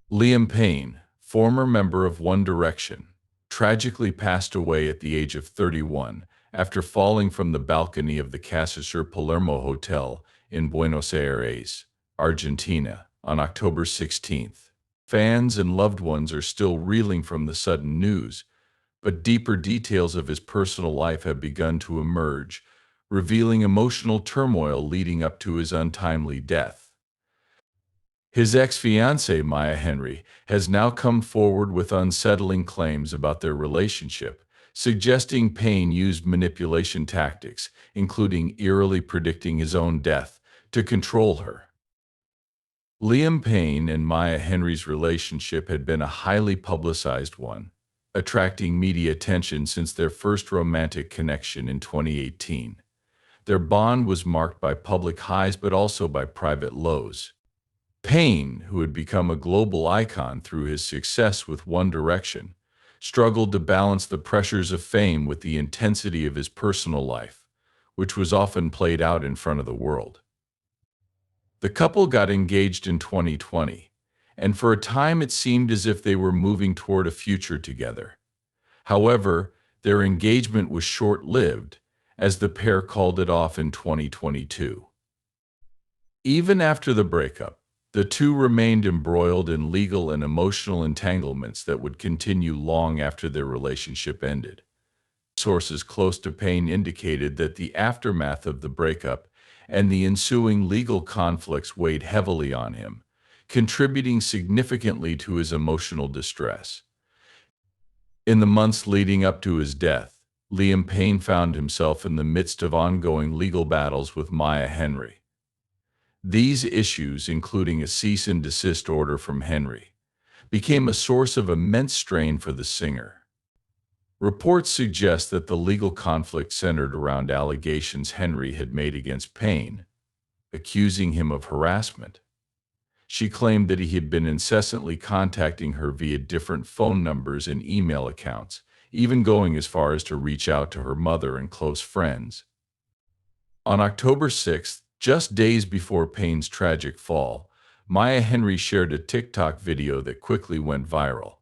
Liam Payne, former member of One Direction, tragically passed away at the age of 31 after falling from the balcony of the CasaSur Palermo Hotel in Buenos Aires, Argentina, on October 16th. Fans and loved ones are still reeling from the sudden news, but deeper details of his personal life have begun to emerge, revealing emotional turmoil leading up to his untimely death. His ex-fiancée, Maya Henry, has now come forward with unsettling claims about their relationship, suggesting Payne used manipulation tactics, including eerily predicting his own death, to control her. Liam Payne and Maya Henry's relationship had been a highly publicized one, attracting media attention since their first romantic connection in 2018. Their bond was marked by public highs but also by private lows. Payne, who had become a global icon through his success with One Direction, struggled to balance the pressures of fame with the intensity of his personal life, which was often played out in front of the world. The couple got engaged in 2020, and for a time it seemed as if they were moving toward a future together. However, their engagement was short-lived, as the pair called it off in 2022. Even after the breakup, the two remained embroiled in legal and emotional entanglements that would continue long after their relationship ended. Sources close to Payne indicated that the aftermath of the breakup and the ensuing legal conflicts weighed heavily on him, contributing significantly to his emotional distress. In the months leading up to his death, Liam Payne found himself in the midst of ongoing legal battles with Maya Henry. These issues, including a cease and desist order from Henry, became a source of immense strain for the singer. Reports suggest that the legal conflict centered around allegations Henry had made against Payne, accusing him of harassment. She claimed that he had been incessantly contacting her via different phone numbers and email accounts, even going as far as to reach out to her mother and close friends. On October 6th, just days before Payne's tragic fall, Maya Henry shared a TikTok video that quickly went viral.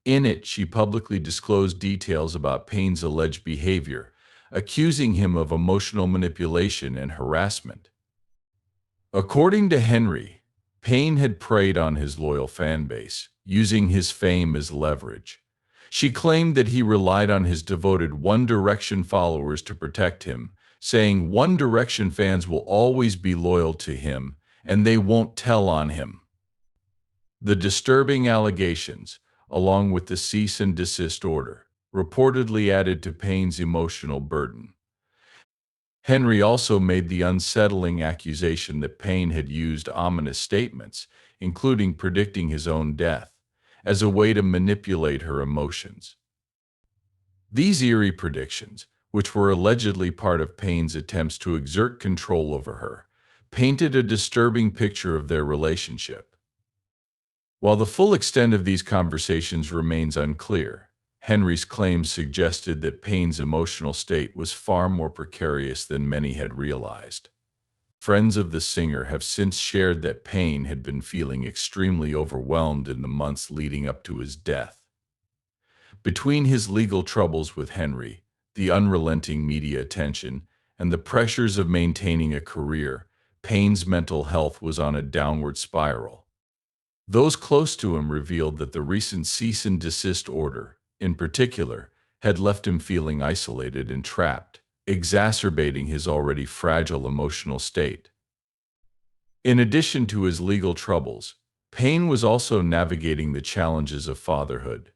In it, she publicly disclosed details about Payne's alleged behavior, accusing him of emotional manipulation and harassment. According to Henry, Payne had preyed on his loyal fan base, using his fame as leverage. She claimed that he relied on his devoted One Direction followers to protect him, saying One Direction fans will always be loyal to him, and they won't tell on him. The disturbing allegations, along with the cease and desist order, reportedly added to Payne's emotional burden. Henry also made the unsettling accusation that Payne had used ominous statements, including predicting his own death, as a way to manipulate her emotions. These eerie predictions, which were allegedly part of Payne's attempts to exert control over her, painted a disturbing picture of their relationship. While the full extent of these conversations remains unclear, Henry's claims suggested that Payne's emotional state was far more precarious than many had realized. Friends of the singer have since shared that Payne had been feeling extremely overwhelmed in the months leading up to his death. Between his legal troubles with Henry, the unrelenting media attention, and the pressures of maintaining a career, Payne's mental health was on a downward spiral. Those close to him revealed that the recent cease and desist order, in particular, had left him feeling isolated and trapped, exacerbating his already fragile emotional state. In addition to his legal troubles, Payne was also navigating the challenges of fatherhood.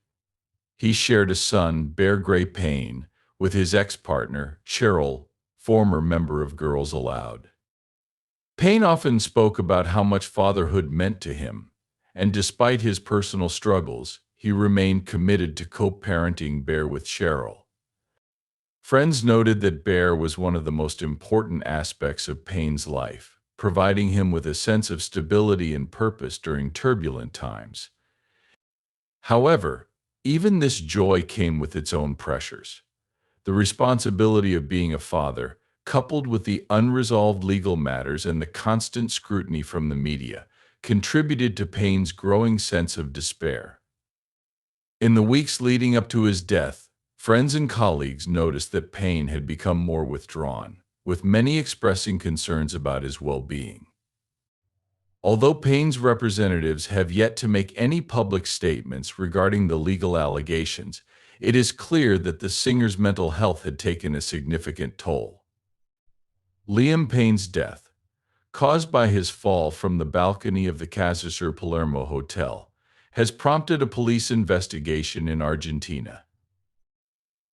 He shared a son, Bear Gray Payne, with his ex-partner, Cheryl, former member of Girls Aloud. Payne often spoke about how much fatherhood meant to him, and despite his personal struggles, he remained committed to co-parenting Bear with Cheryl. Friends noted that Bear was one of the most important aspects of Payne's life, providing him with a sense of stability and purpose during turbulent times. However, even this joy came with its own pressures. The responsibility of being a father, coupled with the unresolved legal matters and the constant scrutiny from the media, contributed to Payne's growing sense of despair. In the weeks leading up to his death, friends and colleagues noticed that Payne had become more withdrawn, with many expressing concerns about his well-being. Although Payne's representatives have yet to make any public statements regarding the legal allegations, it is clear that the singer's mental health had taken a significant toll. Liam Payne's death, caused by his fall from the balcony of the CasaSur Palermo Hotel, has prompted a police investigation in Argentina.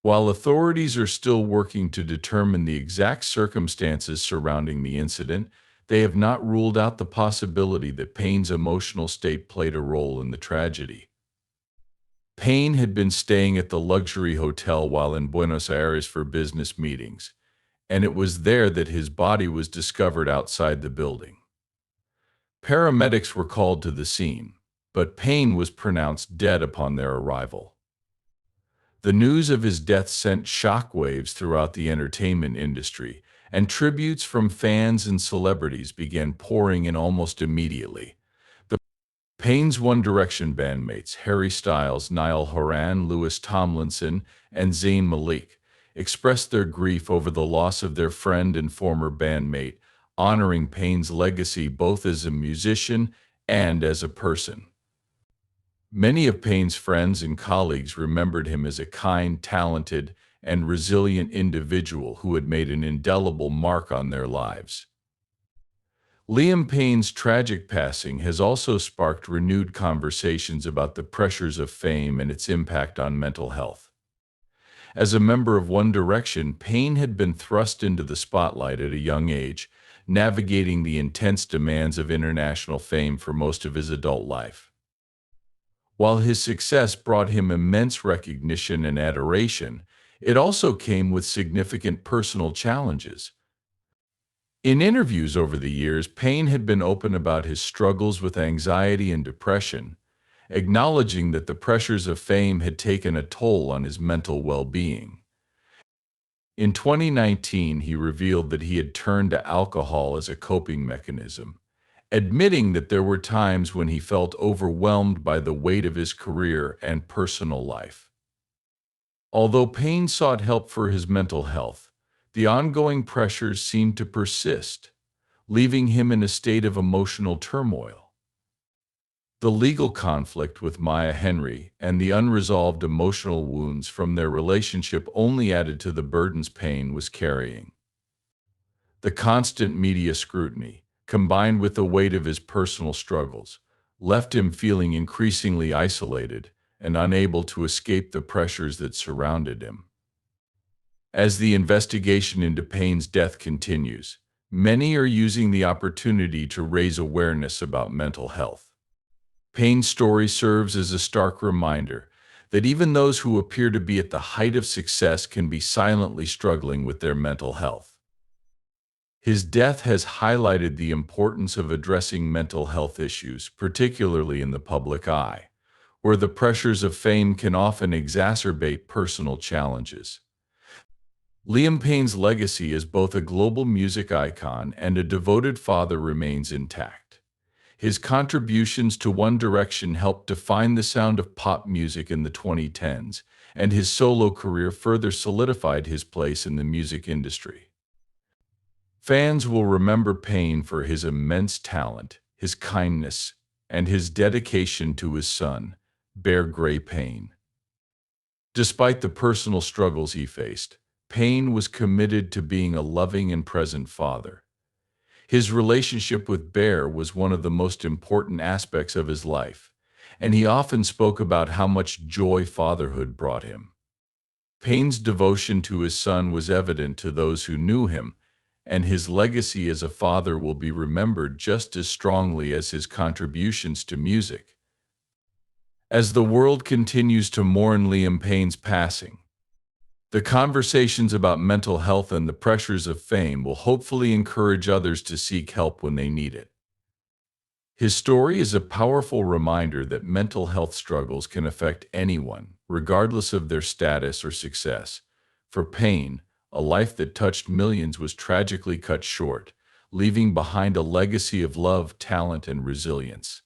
While authorities are still working to determine the exact circumstances surrounding the incident, they have not ruled out the possibility that Payne's emotional state played a role in the tragedy. Payne had been staying at the luxury hotel while in Buenos Aires for business meetings, and it was there that his body was discovered outside the building. Paramedics were called to the scene, but Payne was pronounced dead upon their arrival. The news of his death sent shockwaves throughout the entertainment industry, and tributes from fans and celebrities began pouring in almost immediately. The Payne's One Direction bandmates Harry Styles, Niall Horan, Louis Tomlinson, and Zayn Malik expressed their grief over the loss of their friend and former bandmate, honoring Payne's legacy both as a musician and as a person. Many of Payne's friends and colleagues remembered him as a kind, talented, and resilient individual who had made an indelible mark on their lives. Liam Payne's tragic passing has also sparked renewed conversations about the pressures of fame and its impact on mental health. As a member of One Direction, Payne had been thrust into the spotlight at a young age, navigating the intense demands of international fame for most of his adult life. While his success brought him immense recognition and adoration, it also came with significant personal challenges. In interviews over the years, Payne had been open about his struggles with anxiety and depression, acknowledging that the pressures of fame had taken a toll on his mental well-being. In 2019, he revealed that he had turned to alcohol as a coping mechanism, admitting that there were times when he felt overwhelmed by the weight of his career and personal life. Although Payne sought help for his mental health, the ongoing pressures seemed to persist, leaving him in a state of emotional turmoil. The legal conflict with Maya Henry and the unresolved emotional wounds from their relationship only added to the burdens Payne was carrying. The constant media scrutiny, combined with the weight of his personal struggles, left him feeling increasingly isolated and unable to escape the pressures that surrounded him. As the investigation into Payne's death continues, many are using the opportunity to raise awareness about mental health. Payne's story serves as a stark reminder that even those who appear to be at the height of success can be silently struggling with their mental health. His death has highlighted the importance of addressing mental health issues, particularly in the public eye, where the pressures of fame can often exacerbate personal challenges. Liam Payne's legacy as both a global music icon and a devoted father remains intact. His contributions to One Direction helped define the sound of pop music in the 2010s, and his solo career further solidified his place in the music industry. Fans will remember Payne for his immense talent, his kindness, and his dedication to his son, Bear Gray Payne. Despite the personal struggles he faced, Payne was committed to being a loving and present father. His relationship with Bear was one of the most important aspects of his life, and he often spoke about how much joy fatherhood brought him. Payne's devotion to his son was evident to those who knew him, and his legacy as a father will be remembered just as strongly as his contributions to music. As the world continues to mourn Liam Payne's passing, the conversations about mental health and the pressures of fame will hopefully encourage others to seek help when they need it. His story is a powerful reminder that mental health struggles can affect anyone, regardless of their status or success. For Payne, a life that touched millions was tragically cut short, leaving behind a legacy of love, talent, and resilience.